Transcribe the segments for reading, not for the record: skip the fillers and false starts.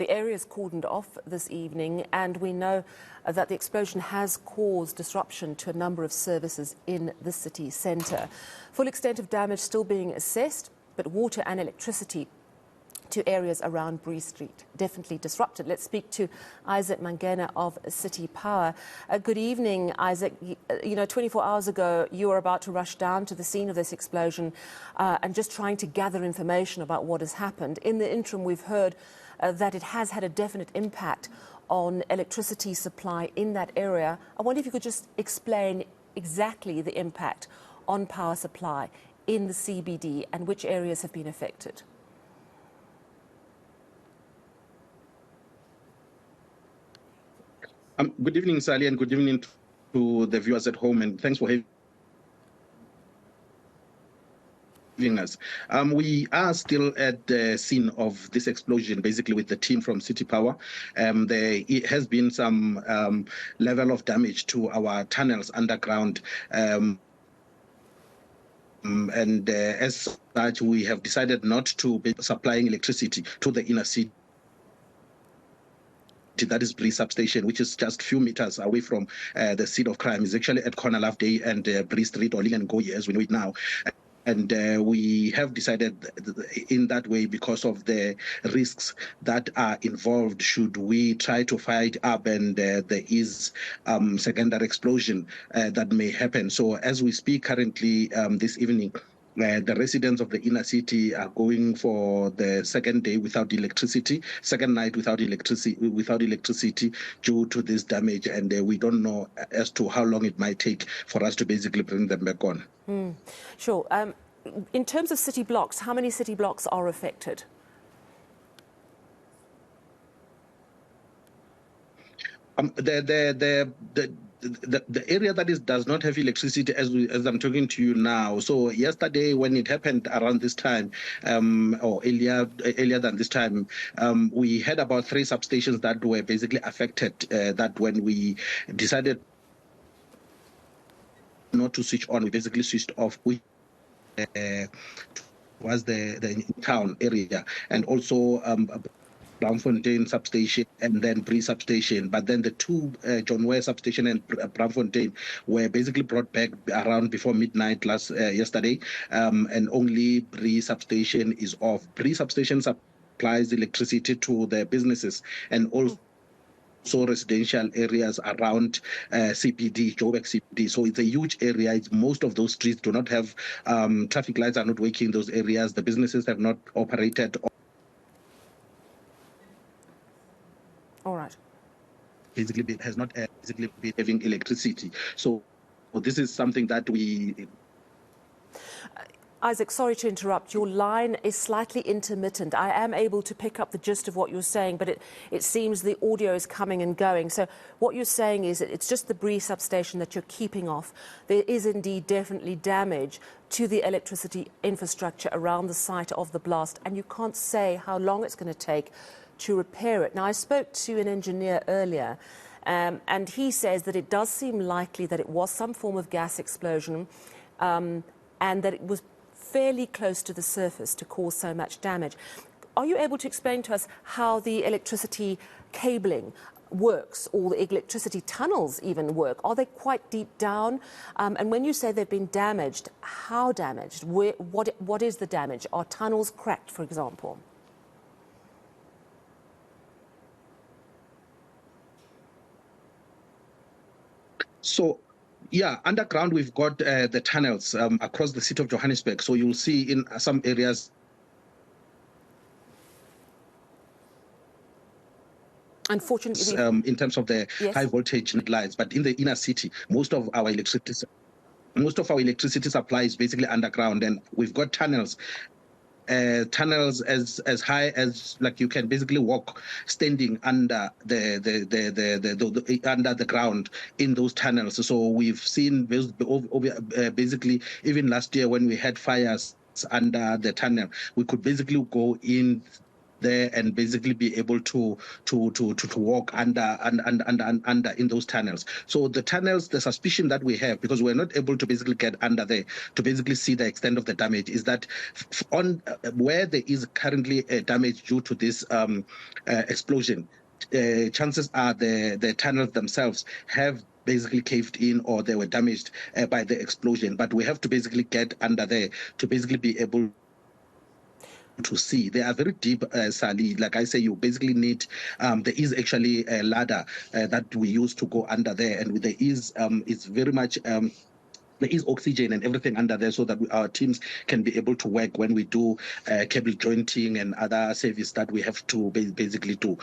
The area is cordoned off this evening, and we know that the explosion has caused disruption to a number of services in the city centre. Full extent of damage still being assessed, but water and electricity to areas around Bree Street definitely disrupted. Let's speak to Isaac Mangena of City Power. Good evening, Isaac. You know, 24 hours ago, you were about to rush down to the scene of this explosion and just trying to gather information about what has happened. In the interim, we've heard that it has had a definite impact on electricity supply in that area. I wonder if you could just explain exactly the impact on power supply in the CBD and which areas have been affected. Good evening, Sally, and good evening to the viewers at home, and thanks for having us. We are still at the scene of this explosion, basically with the team from City Power. There has been some level of damage to our tunnels underground. As such, we have decided not to be supplying electricity to the inner city. That is Bree substation, which is just a few meters away from the scene of crime. It's actually at corner Loveday and Bree Street, or Ling and Goye as we know it now. And we have decided in that way because of the risks that are involved should we try to fight up and there is secondary explosion that may happen. So as we speak currently this evening, the residents of the inner city are going for the second day without electricity, second night without electricity due to this damage, and we don't know as to how long it might take for us to basically bring them back on. Sure. In terms of city blocks, how many city blocks are affected? The area that does not have electricity as I'm talking to you now. So yesterday when it happened around this time, or earlier than this time, we had about 3 substations that were basically affected. That when we decided not to switch on, we basically switched off. We was the town area, and also Braamfontein substation and then Bree substation, but then the 2 John Ware substation and Braamfontein were basically brought back around before midnight yesterday, and only Bree substation is off. Bree substation supplies electricity to the businesses and also residential areas around CBD, Joburg CBD. So it's a huge area. Most of those streets do not have traffic lights are not working in those areas. The businesses have not operated. All right. Basically, has not basically been having electricity. So this is something that we. Isaac, sorry to interrupt. Your line is slightly intermittent. I am able to pick up the gist of what you're saying, but it seems the audio is coming and going. So what you're saying is that it's just the Bree substation that you're keeping off. There is indeed definitely damage to the electricity infrastructure around the site of the blast, and you can't say how long it's going to take to repair it. Now, I spoke to an engineer earlier, and he says that it does seem likely that it was some form of gas explosion, and that it was fairly close to the surface to cause so much damage. Are you able to explain to us how the electricity cabling works, or the electricity tunnels even work? Are they quite deep down? And when you say they've been damaged, how damaged? What is the damage? Are tunnels cracked, for example? So, yeah, underground we've got the tunnels across the city of Johannesburg. So you'll see in some areas. Unfortunately, in terms of the high voltage lines, but in the inner city, most of our electricity supply is basically underground, and we've got tunnels. Tunnels as high as, like, you can basically walk standing under under the ground in those tunnels. So we've seen basically even last year when we had fires under the tunnel, we could basically go in there and basically be able to walk under in those tunnels. So the tunnels, the suspicion that we have, because we're not able to basically get under there to basically see the extent of the damage, is that on where there is currently damage due to this explosion, chances are the tunnels themselves have basically caved in or they were damaged by the explosion. But we have to basically get under there to basically be able to see. They are very deep, Sally. Like I say, you basically need, there is actually a ladder that we use to go under there, and there is, it's very much, there is oxygen and everything under there so that our teams can be able to work when we do cable jointing and other service that we have to basically do.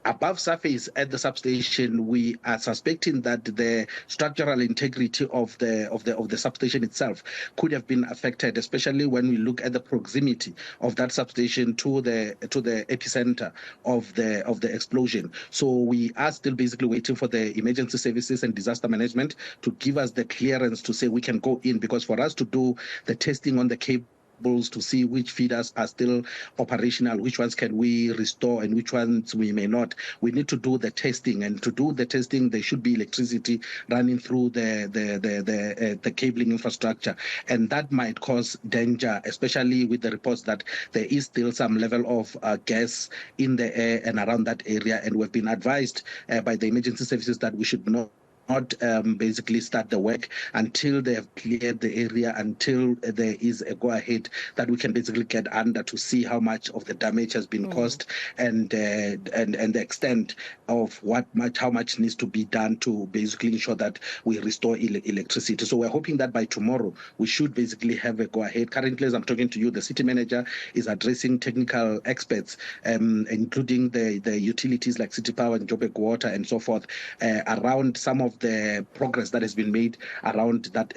Above surface at the substation, we are suspecting that the structural integrity of the substation itself could have been affected, especially when we look at the proximity of that substation to the epicenter of the explosion. So we are still basically waiting for the emergency services and disaster management to give us the clearance to say we can go in, because for us to do the testing on the cable to see which feeders are still operational, which ones can we restore and which ones we may not. We need to do the testing, and to do the testing there should be electricity running through the cabling infrastructure, and that might cause danger, especially with the reports that there is still some level of gas in the air and around that area, and we've been advised by the emergency services that we should not basically start the work until they have cleared the area, until there is a go-ahead that we can basically get under to see how much of the damage has been caused and the extent of how much needs to be done to basically ensure that we restore electricity. So we're hoping that by tomorrow we should basically have a go-ahead. Currently, as I'm talking to you, the city manager is addressing technical experts, including the utilities like City Power and Joburg Water and so forth, around some of the progress that has been made around that,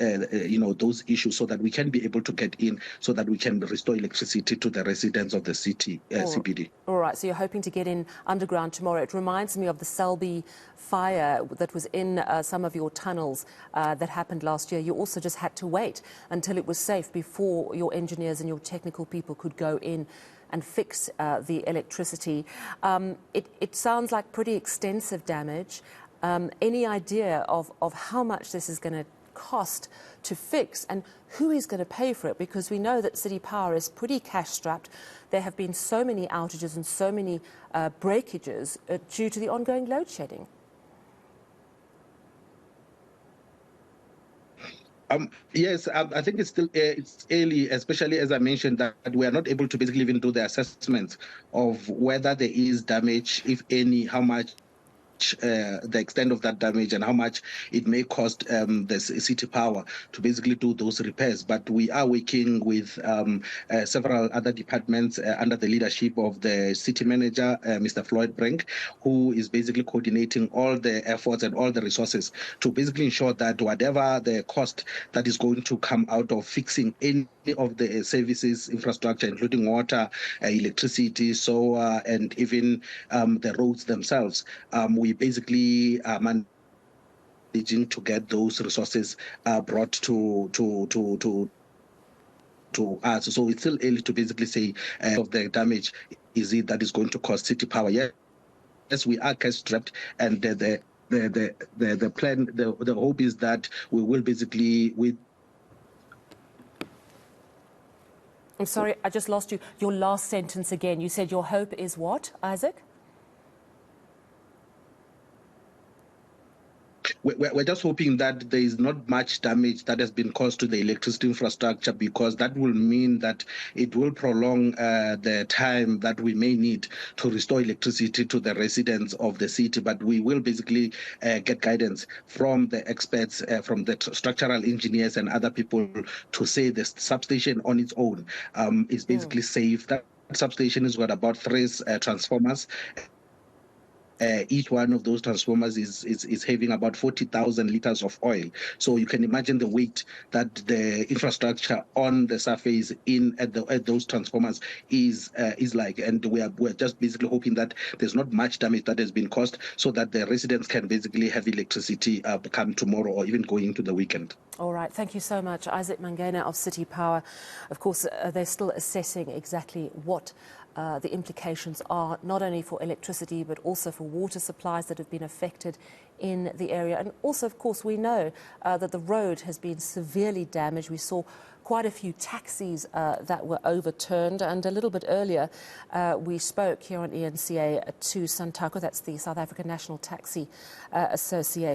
those issues, so that we can be able to get in, so that we can restore electricity to the residents of the city CBD. All right, so you're hoping to get in underground tomorrow. It reminds me of the Selby fire that was in some of your tunnels that happened last year. You also just had to wait until it was safe before your engineers and your technical people could go in and fix the electricity. It sounds like pretty extensive damage. Any idea of how much this is going to cost to fix and who is going to pay for it? Because we know that City Power is pretty cash-strapped. There have been so many outages and so many breakages due to the ongoing load shedding. Yes, I think it's still it's early, especially as I mentioned that we are not able to basically even do the assessments of whether there is damage, if any, how much the extent of that damage and how much it may cost the City Power to basically do those repairs. But we are working with several other departments under the leadership of the city manager, Mr. Floyd Brink, who is basically coordinating all the efforts and all the resources to basically ensure that whatever the cost that is going to come out of fixing any of the services infrastructure, including water, electricity, solar, and even the roads themselves, we basically are managing to get those resources brought to us. So it's still early to basically say of the damage is it that is going to cost City Power. Yes, we are cash strapped, and the plan, the hope is that we will basically I'm sorry, I just lost you. Your last sentence again. You said your hope is what, Isaac? We're just hoping that there is not much damage that has been caused to the electricity infrastructure, because that will mean that it will prolong the time that we may need to restore electricity to the residents of the city. But we will basically get guidance from the experts, from the structural engineers and other people to say the substation on its own is basically safe. That substation has got about 3 transformers. Each one of those transformers is having about 40,000 liters of oil. So you can imagine the weight that the infrastructure on the surface at those transformers is like. And we're just basically hoping that there's not much damage that has been caused, so that the residents can basically have electricity come tomorrow or even going into the weekend. All right, thank you so much. Isaac Mangena of City Power. Of course, they're still assessing exactly what the implications are, not only for electricity but also for water supplies that have been affected in the area. And also, of course, we know that the road has been severely damaged. We saw quite a few taxis that were overturned, and a little bit earlier we spoke here on eNCA to Santako, that's the South African National Taxi Association.